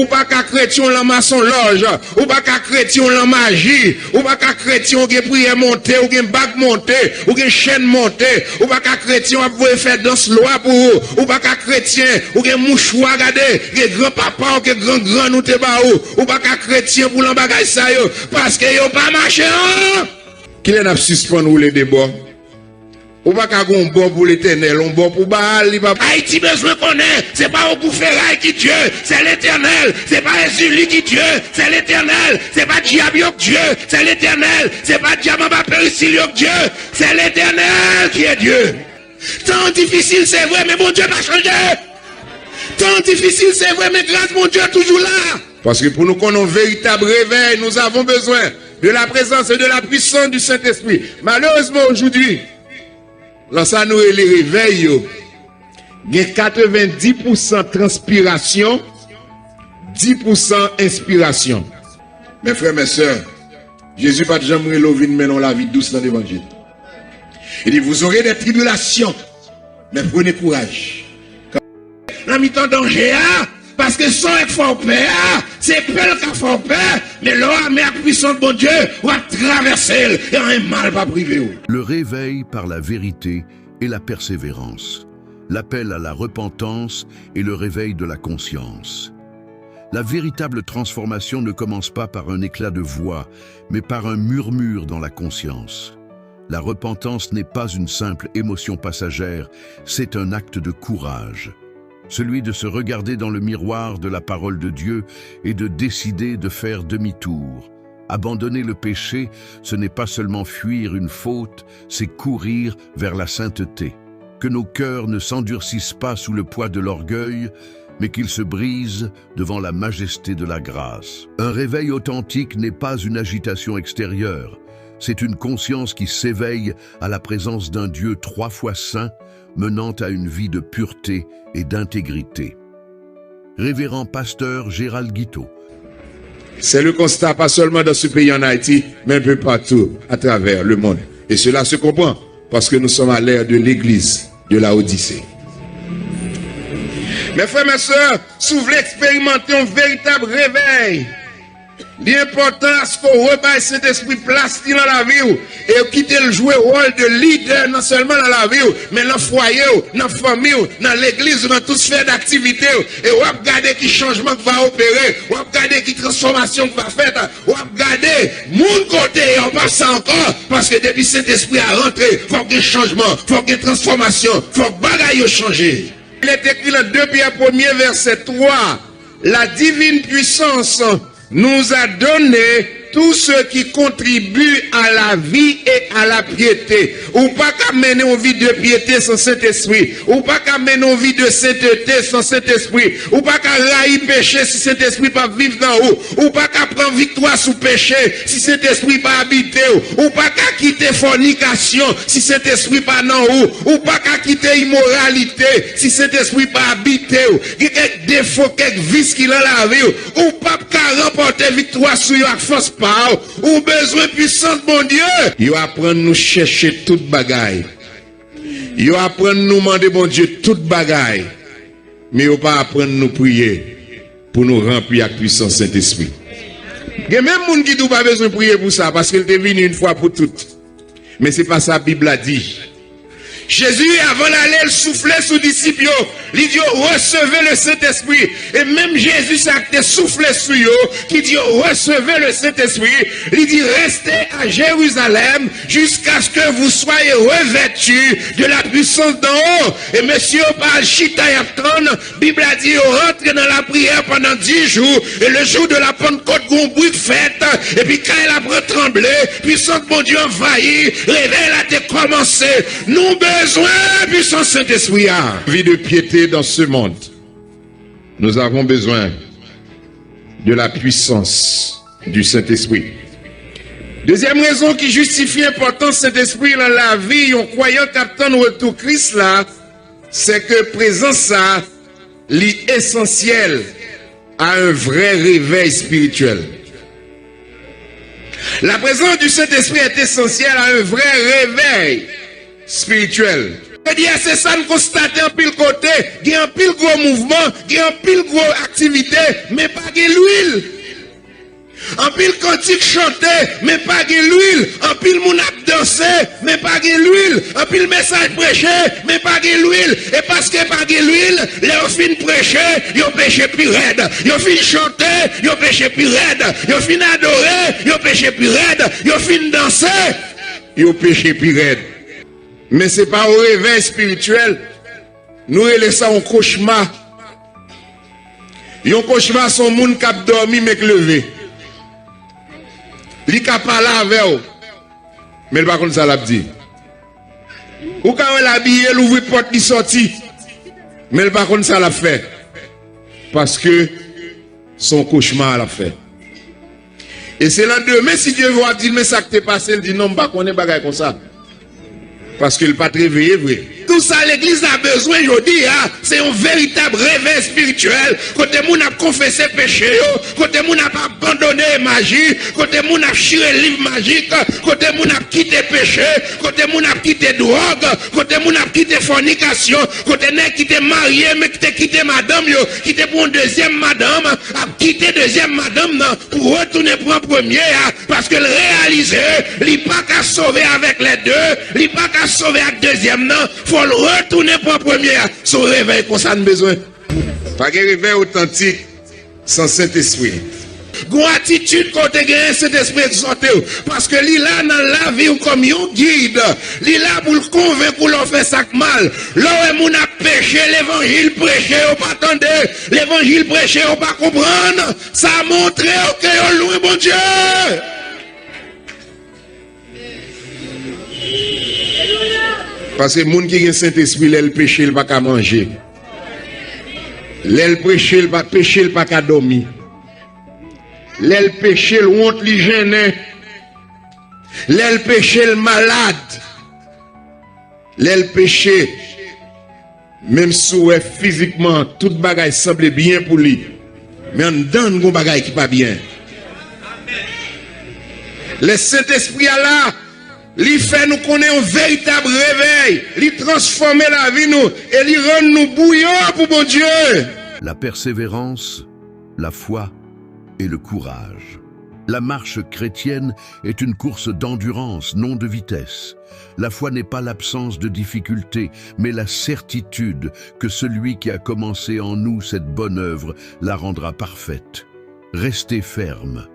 Ou pas qu'à chrétien la maçon loge, ou pas qu'à chrétien la magie, ou pas qu'à chrétien qui prière monter, ou qui bague monter, ou qui chaîne monter, ou pas qu'à chrétien vous faire danse loi pour vous, ou pas qu'à chrétien, ou qui mouchoir regarder, qui grand papa ou qui grand nous te ba ou pas qu'à chrétien pour l'embagage ça yo, parce que yo pas marché. Qui les n'a suspendre ou les débats? Ou pas qu'à un bon pour l'éternel, un bon pour Baal, Haïti besoin qu'on ait, c'est pas au Boufferay qui Dieu, c'est l'éternel, c'est pas Ezuli qui Dieu, c'est l'éternel, c'est pas Diabiok Dieu, c'est l'éternel, c'est pas Diamamba Périciliok Dieu, c'est l'éternel qui est Dieu. Tant difficile c'est vrai, mais mon Dieu n'a pas changé. Tant difficile c'est vrai, mais grâce mon Dieu est toujours là. Parce que pour nous qu'on ait un véritable réveil, nous avons besoin de la présence et de la puissance du Saint-Esprit. Malheureusement aujourd'hui, lorsque nous les réveillons, il y a 90% transpiration, 10% inspiration. Mes frères, mes sœurs, Jésus pas de jamais levé mais non la vie douce dans l'évangile. Il dit, vous aurez des tribulations, mais prenez courage. Dans mi-temps danger, parce que sans être fort peur, c'est peur qui a fort peur, mais l'homme est puissant de bon Dieu, va traverser et un mal pas privé. Le réveil par la vérité et la persévérance, l'appel à la repentance et le réveil de la conscience. La véritable transformation ne commence pas par un éclat de voix, mais par un murmure dans la conscience. La repentance n'est pas une simple émotion passagère, c'est un acte de courage. Celui de se regarder dans le miroir de la parole de Dieu et de décider de faire demi-tour. Abandonner le péché, ce n'est pas seulement fuir une faute, c'est courir vers la sainteté. Que nos cœurs ne s'endurcissent pas sous le poids de l'orgueil, mais qu'ils se brisent devant la majesté de la grâce. Un réveil authentique n'est pas une agitation extérieure, c'est une conscience qui s'éveille à la présence d'un Dieu 3 fois saint, menant à une vie de pureté et d'intégrité. Révérend pasteur Gérald Guiteau. C'est le constat, pas seulement dans ce pays en Haïti, mais un peu partout à travers le monde. Et cela se comprend parce que nous sommes à l'ère de l'église de la Odyssée. Mes frères, mes sœurs, si vous voulez expérimenter un véritable réveil, l'important c'est qu'on rebaille cet esprit place dans la vie et quitter le jouer rôle de leader non seulement dans la vie, mais dans le foyer, dans la famille, dans l'église, dans toute sphère d'activité. Et on va regarder qui changement va opérer, on va regarder qui transformation va faire, on va regarder mon côté et on passe encore parce que depuis cet esprit a rentré, il faut qu'il y ait changement, il faut qu'il y ait transformation, il faut que bagaille changer. Il est écrit dans 2 Pierre 1er verset 3, la divine puissance nous a donné tout ce qui contribue à la vie et à la piété. Ou pas qu'à mener une vie de piété sans Saint-Esprit. Ou pas qu'à mener une vie de sainteté sans Saint-Esprit. Ou pas qu'à railler péché si Saint-Esprit pas vivre dans vous. Ou pas qu'à prendre victoire sous péché si Saint-Esprit pas habiter. Ou pas qu'à quitter fornication si Saint-Esprit pas dans vous. Ou pas qu'à quitter immoralité si Saint-Esprit pas habiter. Quelques défauts, quelques vices qu'il a la vie. Ou pas qu'à remporter victoire sur la force. Ou besoin puissant de mon Dieu. Il apprend nous chercher toute bagaille. Il apprend nous demander mon Dieu toute bagaille. Mais il pas apprendre nous prier pour nous remplir avec puissance Saint-Esprit. Il y a même gens qui n'ont pas besoin de prier pour ça parce qu'il est venu une fois pour toutes. Mais c'est pas ça la Bible a dit. Jésus, avant d'aller, il soufflait sous les disciples. Il dit, recevez le Saint-Esprit. Et même Jésus s'est soufflé sur eux, qui dit, recevez le Saint-Esprit. Il dit, restez à Jérusalem jusqu'à ce que vous soyez revêtus de la puissance d'en haut. Et monsieur, par Chita Yapton, Bible a dit, rentrez dans la prière pendant 10 jours. Et le jour de la Pentecôte, un bruit de fête. Et puis quand elle a tremblé, puissance de mon Dieu envahit, réveil a été commencé. Nous besoin puissance Saint-Esprit. Vie de piété dans ce monde. Nous avons besoin de la puissance du Saint-Esprit. Deuxième raison qui justifie l'importance du Saint-Esprit dans la vie, en croyant qu'attendre le retour Christ là, c'est que présence ça, est essentiel à un vrai réveil spirituel. La présence du Saint-Esprit est essentielle à un vrai réveil spirituel. dit, c'est ça nous constatons en pile côté, il y a un pile gros mouvement, il y a un pile gros activité, mais pas de l'huile. En pile cantique chanté, mais pas de l'huile. En pile moun ap dansé, mais pas de l'huile. En pile message prêché, mais pas de l'huile. Et parce que pas de l'huile, les fin prêché, yo péché plus raide. Yo fin chanter, yo péché plus raide. Yo fin adorer, yo péché plus raide. Yo fin danser, yo péché plus raide. Mais c'est pas au réveil spirituel. Nous laissons un cauchemar. Yon cauchemar son moun k'ap dormi mais levé. Li ka parler avec ou. Mais par contre ça l'a dit. Ou quand elle habillé, l'ouvre porte qui sorti. Mais par contre ça l'a fait. Parce que son cauchemar l'a fait. Et c'est là demain si Dieu va dire mais ça que t'est passé, il dit non, pas qu'on est bagaille comme ça. Parce qu'il n'est pas réveillé, vrai. Tout ça, l'église a besoin, je dis, c'est un véritable réveil spirituel. Côté moun a confessé péché, côté moun a pas abandonné magie, côté moun a chiré livre magique, côté moun a quitté péché, côté moun a quitté drogue, côté moun a quitté fornication, côté n'est quitté marié, mais qui quitté madame, qui était pour une deuxième madame, a quitté deuxième madame, pour retourner pour un premier, parce que le réaliser, il pas qu'à sauver avec les deux, il pas qu'à sauver avec deuxième, non, faut le retourner pour un premier, son réveil qu'on ça a besoin. Pas de réveil authentique sans Saint-Esprit. Gon attitude côté gain Saint-Esprit exhorté parce que li là dans la vie comme un guide, li là pour le convaincre pour leur faire ça mal. Là moun a péché l'évangile prêché ou pas attendre, l'évangile prêché ou pas comprendre, ça a montré que yo loin bon Dieu. Parce que les gens qui ont le Saint-Esprit, ils péchent, ils ne peuvent pas manger. Ils péchent, ils ne peuvent pas dormir. Ils péchent, ils ont les gênés. Ils péchent, ils malades. Ils péchent, même si physiquement, tout bagaille semble bien pour lui. Mais en dedans, il y a un bagaille qui n'est pas bien. Le Saint-Esprit est là. Li fait nous connaître un véritable réveil, li transformer la vie nous et li rend nous bouillants pour bon Dieu. La persévérance, la foi et le courage. La marche chrétienne est une course d'endurance, non de vitesse. La foi n'est pas l'absence de difficultés, mais la certitude que celui qui a commencé en nous cette bonne œuvre la rendra parfaite. Restez ferme.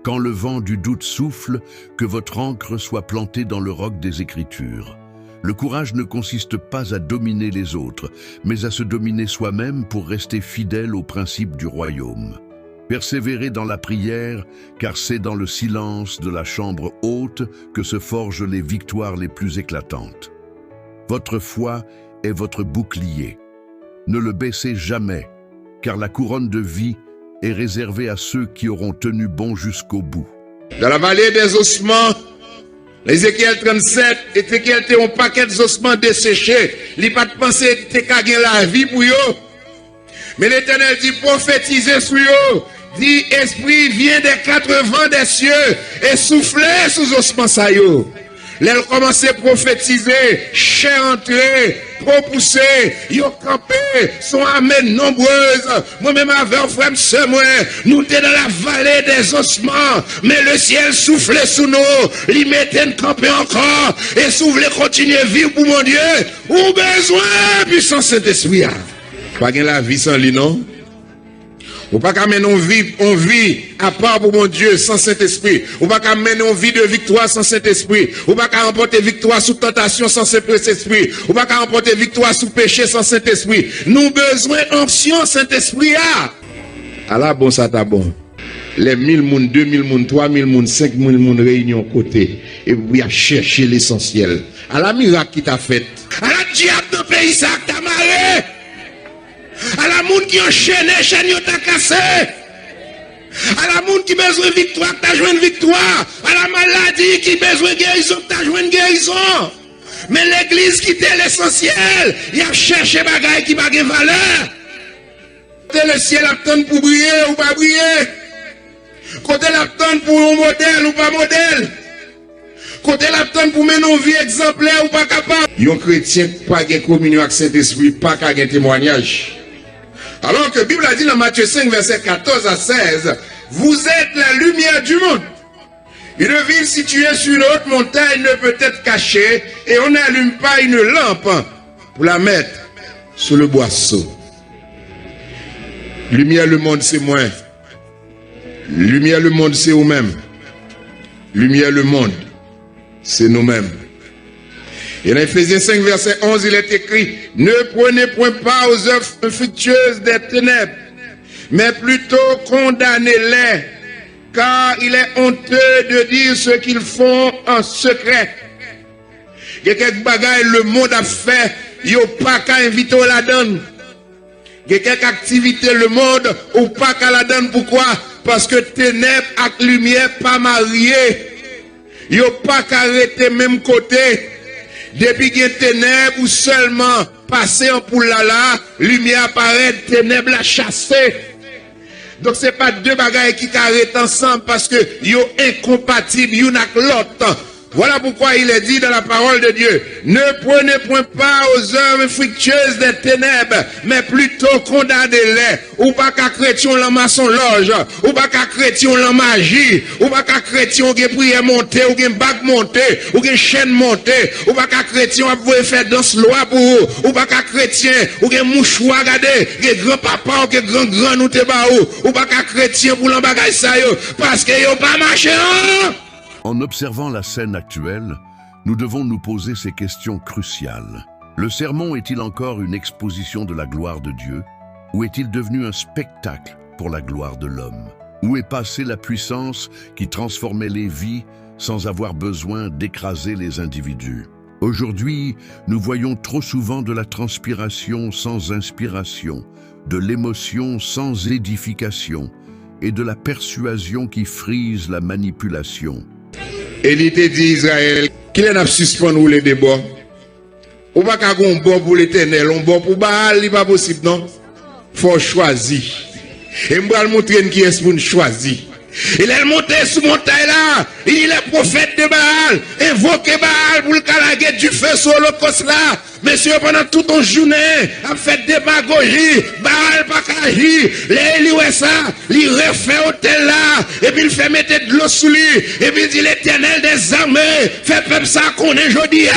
Quand le vent du doute souffle, que votre ancre soit plantée dans le roc des Écritures. Le courage ne consiste pas à dominer les autres, mais à se dominer soi-même pour rester fidèle aux principes du royaume. Persévérez dans la prière, car c'est dans le silence de la chambre haute que se forgent les victoires les plus éclatantes. Votre foi est votre bouclier. Ne le baissez jamais, car la couronne de vie est réservé à ceux qui auront tenu bon jusqu'au bout. Dans la vallée des ossements, Ézéchiel 37, Ézéchiel était un paquet d'ossements desséchés. Il n'a pas de pensée de gagner la vie pour eux. Mais l'Éternel dit prophétisez sur eux. Dit esprit vient des quatre vents des cieux et soufflez sous ossements ça yo. L'elle commence à prophétiser, chair entrée, propoussé, yo campé, sont amènes nombreuses. Moi-même avec un frère, c'est moi, nous sommes dans la vallée des ossements, mais le ciel soufflait sous nous, il mettait une campé encore, et soufflait continuer à vivre pour mon Dieu. Ou besoin, puissance Saint-Esprit. Pas la vie sans lui, non? Ou pas qu'à mener on vit à part pour mon Dieu sans Saint-Esprit. Ou pas qu'à mener on vie de victoire sans Saint-Esprit. Ou pas qu'à remporter victoire sous tentation sans Saint-Esprit. Ou pas qu'à remporter victoire sous péché sans Saint-Esprit. Nous besoin d'onction Saint-Esprit. Ah là, bon, ça t'a bon. Les 1000 moun, 2000 moun, 3000 moun, 5000 moun réunion côté. Et puis à chercher l'essentiel. À la miracle qui t'a fait. À la diable dans le pays ça t'a marré. À la monde qui enchaîné, chaîne t'a cassé. À la monde qui besoin de victoire, t'as joué une victoire. À la maladie qui besoin de guérison, t'as joué une guérison. Mais l'église qui était l'essentiel, il a cherché bagaille qui n'a pas de valeur. Côté le ciel attend pour briller ou pas briller. Côté l'attend pour un modèle ou pas modèle. Côté l'attente pour mener une vie exemplaire ou pas capable. Un chrétien pas de communion avec Saint-Esprit, pas qu'à un témoignage. Alors que la Bible a dit dans Matthieu 5, verset 14 à 16, vous êtes la lumière du monde. Une ville située sur une haute montagne ne peut être cachée et on n'allume pas une lampe pour la mettre sous le boisseau. Lumière le monde c'est moi. Lumière le monde c'est vous-même. Lumière le monde c'est nous-mêmes. Et dans Ephésiens 5 verset 11 il est écrit, ne prenez point part aux œuvres fructueuses des ténèbres, mais plutôt condamnez-les, car il est honteux de dire ce qu'ils font en secret. Il y a quelques bagailles le monde a fait, il n'y a pas qu'à inviter à la donne. Il y a quelques activités le monde ou pas qu'à la donne. Pourquoi? Parce que ténèbres et lumière pas mariées. Il n'y a pas qu'à arrêter même côté. Depuis qu'il y a ténèbres ou seulement passer en poule là, lumière apparaît, ténèbres la chasser. Donc c'est pas deux bagailles qui arrêtent ensemble parce que ils sont incompatibles l'une avec l'autre. Voilà pourquoi il est dit dans la parole de Dieu, ne prenez point part aux œuvres fructueuses des ténèbres, mais plutôt condamnez-les. Ou pas qu'à chrétien la maçon-loge, ou pas qu'à chrétien la magie, ou pas qu'à chrétien qui prière monter, ou qui bague monter, ou qui chaîne monter, ou pas qu'à chrétien vous faire danse loi pour vous, ou pas qu'à chrétien, ou qui mouchoir regarder, qui grand-papa, ou qui grand-grand nous te baou, ou pas qu'à chrétien pour l'embagage ça yo, parce que yo pas marché, hein? En observant la scène actuelle, nous devons nous poser ces questions cruciales. Le sermon est-il encore une exposition de la gloire de Dieu, ou est-il devenu un spectacle pour la gloire de l'homme? Où est passée la puissance qui transformait les vies sans avoir besoin d'écraser les individus? Aujourd'hui, nous voyons trop souvent de la transpiration sans inspiration, de l'émotion sans édification et de la persuasion qui frise la manipulation. Et il te dit Israël, qu'il a suspendu les débats. Ou pas qu'à un bon pour l'Éternel, un bon pour Baal, il n'est pas possible, non? Faut choisir. Et je vais montrer qui est pour choisir. Il est monté sous montagne là, il est prophète de Baal, invoqué Baal pour le calaguer du feu sur l'Holocauste là. Monsieur, pendant toute une journée, a fait démagogie, Baal pas qu'agir, il ouais ça, il refait hôtel là, et puis il fait mettre de l'eau sous lui, et puis il dit l'Éternel des armées, fait peuple ça qu'on est aujourd'hui,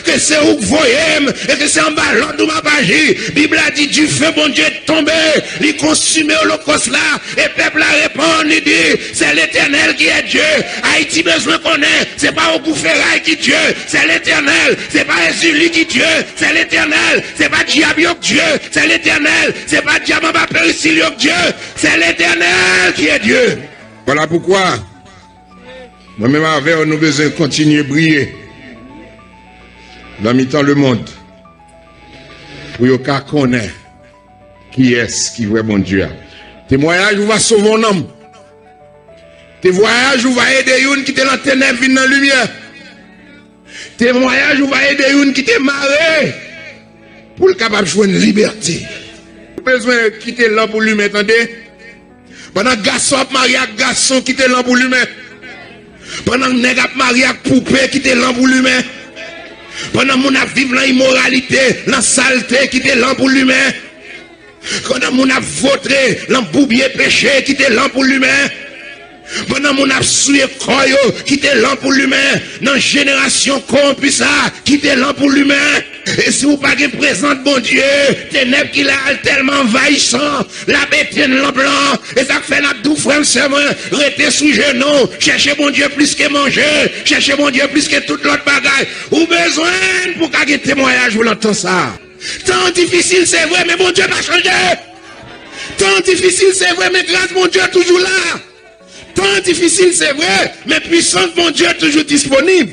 que c'est où vous voyez, et que c'est en bas l'ordre de ma magie. Bible a dit du feu, bon Dieu, est tombé, il consume l'Holocauste là, et peuple a répondu, il dit, c'est l'Éternel qui est Dieu. Haïti besoin qu'on ait, c'est pas au Goufferail qui est Dieu, c'est l'Éternel, c'est pas Jésus qui est Dieu. C'est l'Éternel, c'est pas Diable Dieu, c'est l'Éternel, c'est pas Diable Péricile Dieu, c'est l'Éternel qui est Dieu. Voilà pourquoi, moi-même avec nous besoin de continuer à briller dans mi-temps le monde, pour qu'on connaisse qui est-ce qui est vraiment Dieu. Témoignage, vous va sauver un homme. Témoignage, vous va aider une qui est dans la ténèbres, vient dans la lumière. Témoignage, vous va aider une qui t'est marré pour le capable de jouer une liberté. Vous avez besoin de quitter l'homme pour lui, attendez. Pendant que garçon marié avec garçon, quitter l'homme pour lui. Pendant que nègre marié avec poupée, quitter l'homme pour lui. Pendant que mon a vivre dans l'immoralité, dans la saleté, quitter l'homme pour lui. Pendant que mon a voté, dans le boubier péché, quitter l'homme pour lui. Pendant mon absoué koyo, quitter l'an pour l'humain, dans génération corrompue ça, quitter l'an pour l'humain. Et si vous pas présente bon Dieu, ténèbres qui l'a tellement envahissant, la bête l'an blanc, et ça fait la doux frère seulement, rester sous genou, chercher bon Dieu plus que manger, chercher bon Dieu plus que toute l'autre bagaille. Ou besoin pour qu'il y ait témoignage, vous l'entendez ça. Tant difficile c'est vrai, mais bon Dieu n'a changé. Tant difficile c'est vrai, mais grâce mon Dieu est toujours là. Tant difficile, c'est vrai, mais puissance, mon Dieu, est toujours disponible.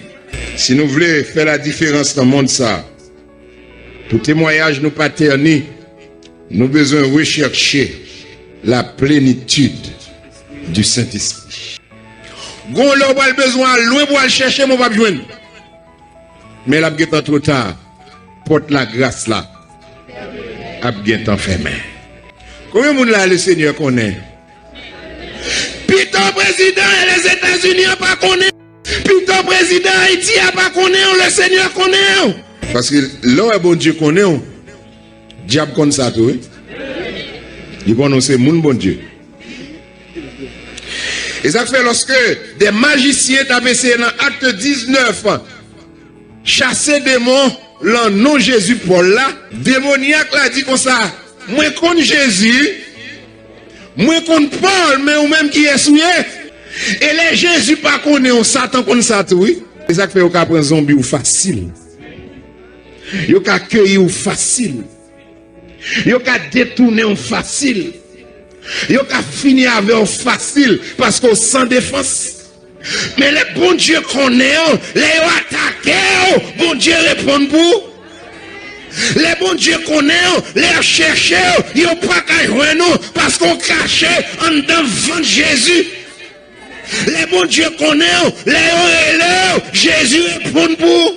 Si nous voulons faire la différence dans le monde, ça, pour témoignage, nous pas terni, nous besoin rechercher la plénitude du Saint-Esprit. Gon l'on a besoin, loin pour aller chercher, mon pas besoin. Mais la bien trop tard, porte la grâce là, a bien temps fermé. Combien de monde là, le Seigneur connaît? Putain, président et les États-Unis n'ont pas connu. Putain, ton président Haïti a pas connaît, le Seigneur connaît. Parce que là, bon Dieu connaît, diable connaît ça tout. Il connaît c'est mon bon Dieu. Et ça fait lorsque des magiciens t'avaient essayé dans Acte 19, chasser des démons, le nom Jésus Paul là, démoniaque là dit comme ça, moi contre Jésus, moi contre Paul, mais ou même qui est souillé. Et les Jésus pas connaît, Satan connaît ça tout, oui. Et ça fait au cas prendre zombie ou facile. Yo ka cueillir ou facile. Yo ka détourner ou facile. Yo ka finir avec ou facile parce qu'on sans défense. Mais les bon Dieu connaît, les attaquer, bon Dieu répond pour. Les bon Dieu connaît, les chercher, yo pas qu'à joindre nous parce qu'on caché en devant Jésus. Les bon Dieu connaît, les relève, Jésus répond pour.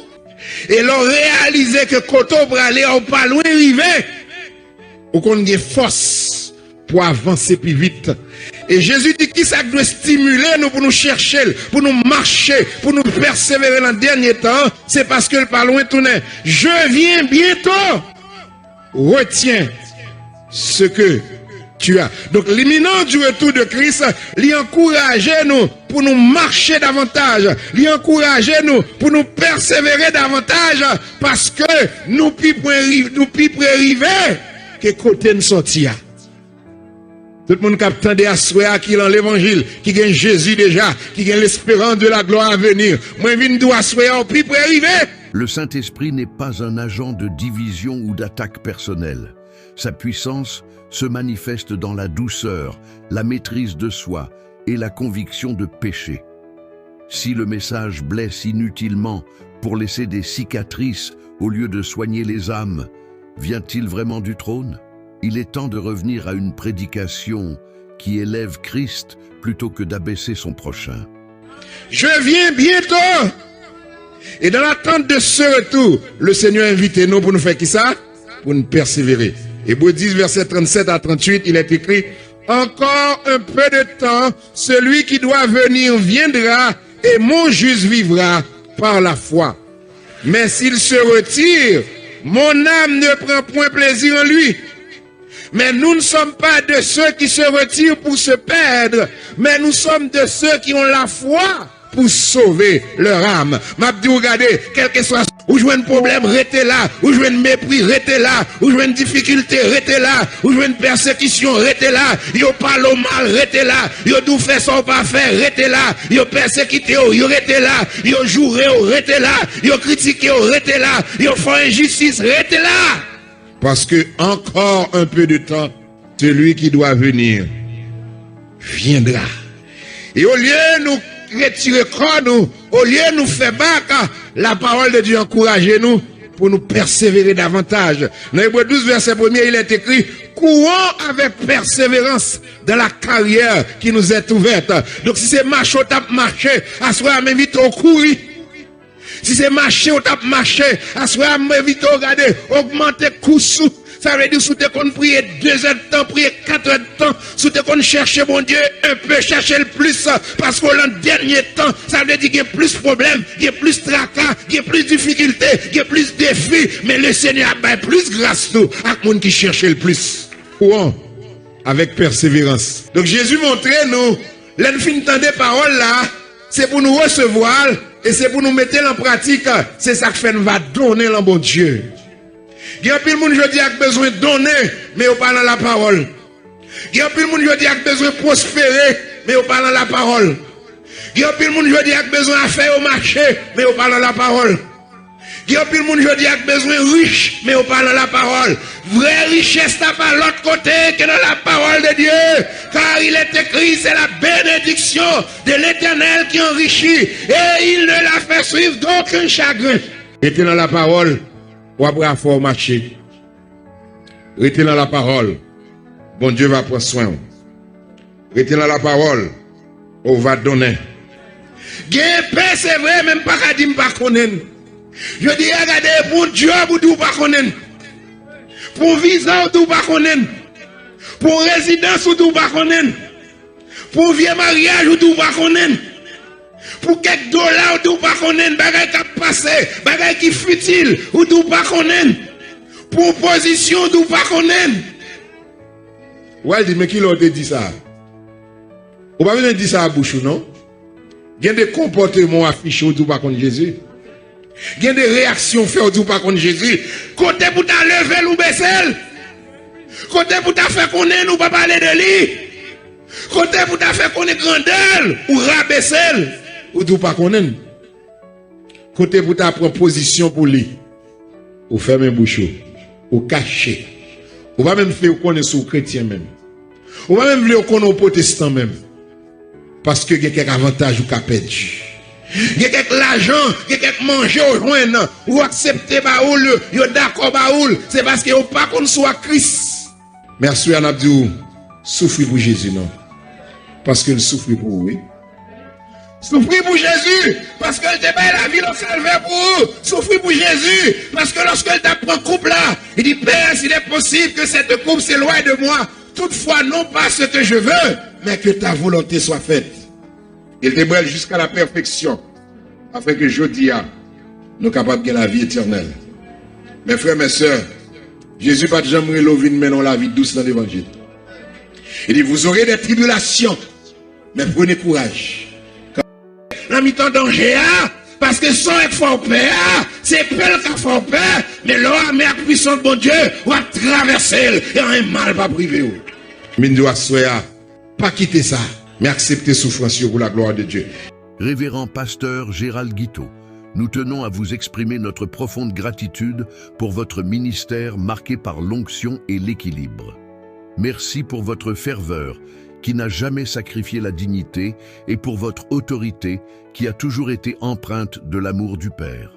Et l'on réalisé que quand on va aller, on pas loin arriver. Ou qu'on ait force pour avancer plus vite. Et Jésus dit qui ça doit stimuler nous pour nous chercher, pour nous marcher, pour nous persévérer dans le dernier temps. C'est parce que le pas loin tourner. Je viens bientôt. Retiens ce que tu as. Donc l'imminent du retour de Christ, lui encourager nous pour nous marcher davantage, lui encourager nous pour nous persévérer davantage, parce que nous pouvons arriver que côté nous sortir. Tout le monde qui attendait à souhait qui dans l'évangile, qui gagne Jésus déjà, qui gagne l'espérance de la gloire à venir. Moi, je viens à souhait au plus pour arriver. Le Saint-Esprit n'est pas un agent de division ou d'attaque personnelle. Sa puissance se manifeste dans la douceur, la maîtrise de soi et la conviction de péché. Si le message blesse inutilement pour laisser des cicatrices au lieu de soigner les âmes, vient-il vraiment du trône? Il est temps de revenir à une prédication qui élève Christ plutôt que d'abaisser son prochain. Je viens bientôt. Et dans l'attente de ce retour, le Seigneur invite nous pour nous faire qui ça? Pour nous persévérer. Hébreux 10, verset 37 à 38, il est écrit, encore un peu de temps, celui qui doit venir viendra et mon juste vivra par la foi. Mais s'il se retire, mon âme ne prend point plaisir en lui. Mais nous ne sommes pas de ceux qui se retirent pour se perdre, mais nous sommes de ceux qui ont la foi pour sauver leur âme. M'a dit, regardez, quel que soit, où je vois un problème, restez là, où je vois un mépris, restez là, où je vois une difficulté, restez là, où je vois une persécution, restez là, yo parle au mal, restez là, yo dou fait son pas faire, restez là, yo persécuté, yo restez là, yo joué, restez là, yo critiqué, restez là, yo fait injustice, restez là. Parce que encore un peu de temps, celui qui doit venir viendra. Et au lieu de nous retirer corps, nous, au lieu de nous faire battre, la parole de Dieu encourage nous pour nous persévérer davantage. Dans Hébreux 12, verset 1er, il est écrit, courons avec persévérance dans la carrière qui nous est ouverte. Donc si c'est marcher, on tape marcher, à ce moment-là, m'invite au courir. Si c'est marcher, on tape marcher, à ce moment-là, m'invite au regarder, augmenter coup sous. Ça veut dire, si tu qu'on prier 2 heures de temps, prier 4 heures de temps, si tu qu'on chercher mon Dieu un peu, chercher le plus, parce que dans le dernier temps, ça veut dire qu'il y a plus de problèmes, qu'il y a plus de tracas, qu'il y a plus de difficultés, qu'il y a plus de défis, mais le Seigneur a plus grâce tout à monde qui cherche le plus. Courons avec persévérance. Donc Jésus montrait nous, l'enfin des paroles là, c'est pour nous recevoir, et c'est pour nous mettre en pratique, c'est ça que fait nous va donner le bon Dieu. Il y a plus de monde qui a besoin de donner, mais on parle dans la parole. Il y a plus de monde qui a besoin de prospérer, mais on parle dans la parole. Il y a plus de monde qui a besoin de faire au marché, mais on parle dans la parole. Il y a plus de monde qui a besoin de riche, mais on parle dans la parole. Vraie richesse n'est pas l'autre côté que dans la parole de Dieu. Car il est écrit, c'est la bénédiction de l'Éternel qui enrichit. Et il ne la fait suivre d'aucun chagrin. Restez dans la parole. Ou après à faire marcher. Restez dans la parole. Bon Dieu va prendre soin. Restez dans la parole. On va donner. Gain paix, c'est vrai, même pas qu'à dire pas connaître. Je dis, regardez, pour Dieu, vous ne pas connaître. Pour visa, vous ne pas connaître. Pour résidence, vous ne pas connaître. Pour vieux mariage, vous ne pas connaître. Pour quelques dollars, ou pas connaître, bagay qui a passé, bagay qui futile, ou pas connaître. Pour position, ou pas connaître. Ouais, il dit, mais qui l'a dit ça? Ou pas venir dire ça à bouche, non? Il y a des comportements affichés, ou pas contre Jésus. Il y a des réactions faites, ou pas contre Jésus. Côté pour ta lever ou baisser. Côté pour ta faire connaître, ou pas parler de lui. Côté pour ta faire connaître grandeur, ou rabaisser. Ou tout pas connaître. Côté pour ta prendre position pour lui. Ou fermer bouche. Ou cacher. Ou pas même faire connaître sous chrétien même. Ou pas même faire connaître protestant même. Parce que il y a quelques avantages ou qu'a perdu. Il y a quelques l'argent, il y a quelques manger au joindre, ou accepter baoul, yo d'accord baoul, c'est parce que yo pas qu'on soit Christ. Merci à Nabdou, souffrir pour Jésus non. Parce qu'il souffre pour vous. Souffrir pour Jésus, parce qu'elle te bat la vie lorsqu'elle veut pour vous. Souffrir pour Jésus, parce que lorsqu'elle t'apprend couple là, il dit Père, s'il est possible que cette couple s'éloigne de moi, toutefois non pas ce que je veux, mais que ta volonté soit faite. Il te brûle jusqu'à la perfection, afin que je dis nous capables de la vie éternelle. Mes frères, mes sœurs, Jésus pas jamais levé mais non la vie douce dans l'évangile. Il dit vous aurez des tribulations, mais prenez courage. Dans mi-temps danger, parce que sans être fort peur, c'est peur qui a fort peur, mais l'homme est puissant de bon Dieu, on va traverser et un mal pas privé. Mindoua soya, pas quitter ça, mais accepter souffrance pour la gloire de Dieu. Révérend pasteur Gérald Guiteau, nous tenons à vous exprimer notre profonde gratitude pour votre ministère marqué par l'onction et l'équilibre. Merci pour votre ferveur qui n'a jamais sacrifié la dignité et pour votre autorité qui a toujours été empreinte de l'amour du Père.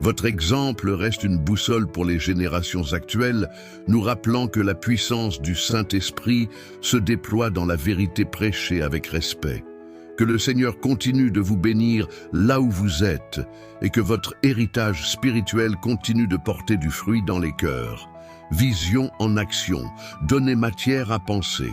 Votre exemple reste une boussole pour les générations actuelles, nous rappelant que la puissance du Saint-Esprit se déploie dans la vérité prêchée avec respect. Que le Seigneur continue de vous bénir là où vous êtes et que votre héritage spirituel continue de porter du fruit dans les cœurs. Vision en action, donnez matière à penser.